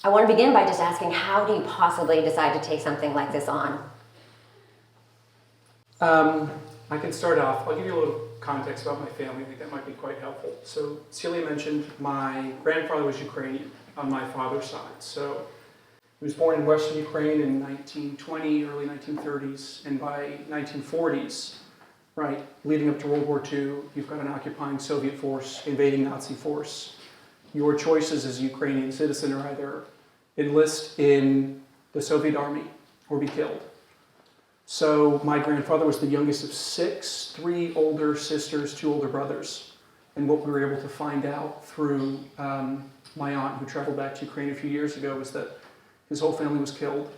I want to begin by just asking, how do you possibly decide to take something like this on? I can start off. I'll give you a little context about my family. I think that might be quite helpful. So Celia mentioned my grandfather was Ukrainian on my father's side. So he was born in Western Ukraine in 1920, early 1930s, and by 1940s, right, leading up to World War II, you've got an occupying Soviet force, invading Nazi force. Your choices as a Ukrainian citizen are either enlist in the Soviet army or be killed. So my grandfather was the youngest of 6, 3 older sisters, 2 older brothers. And what we were able to find out through my aunt, who traveled back to Ukraine a few years ago, was that his whole family was killed.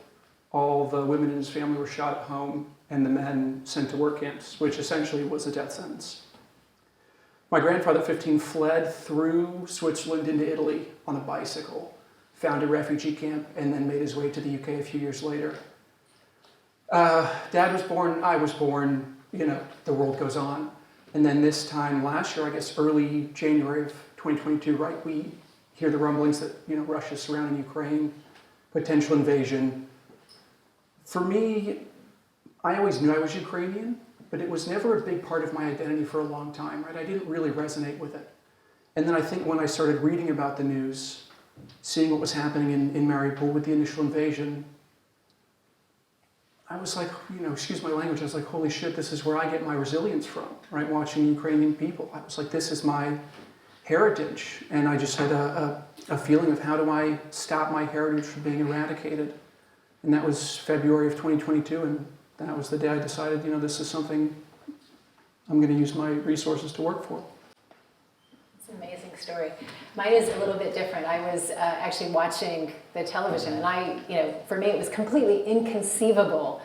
All the women in his family were shot at home, and the men sent to work camps, which essentially was a death sentence. My grandfather, at 15, fled through Switzerland into Italy on a bicycle, found a refugee camp, and then made his way to the UK a few years later. Dad was born, I was born, the world goes on. And then this time last year, I guess early January of 2022, right, we hear the rumblings that, Russia's surrounding Ukraine, potential invasion. For me, I always knew I was Ukrainian, but it was never a big part of my identity for a long time, right? I didn't really resonate with it. And then I think when I started reading about the news, seeing what was happening in Mariupol with the initial invasion, I was like, excuse my language, I was like, holy shit, this is where I get my resilience from, right? Watching Ukrainian people. I was like, this is my heritage. And I just had a feeling of, how do I stop my heritage from being eradicated? And that was February of 2022, and that was the day I decided, this is something I'm going to use my resources to work for. It's an amazing story. Mine is a little bit different. I was actually watching the television, and for me, it was completely inconceivable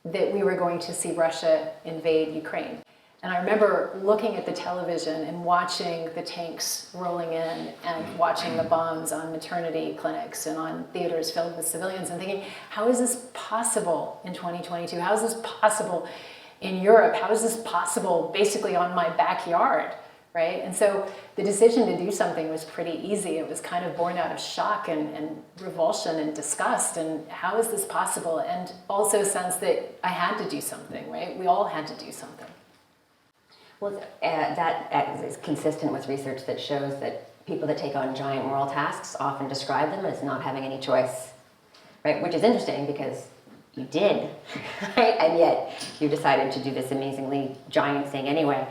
that we were going to see Russia invade Ukraine. And I remember looking at the television and watching the tanks rolling in and watching the bombs on maternity clinics and on theaters filled with civilians, and thinking, how is this possible in 2022? How is this possible in Europe? How is this possible basically on my backyard? Right? And so the decision to do something was pretty easy. It was kind of born out of shock and revulsion and disgust. And how is this possible? And also a sense that I had to do something, right? We all had to do something. Well, that is consistent with research that shows that people that take on giant moral tasks often describe them as not having any choice, right? Which is interesting because you did, right? And yet you decided to do this amazingly giant thing anyway.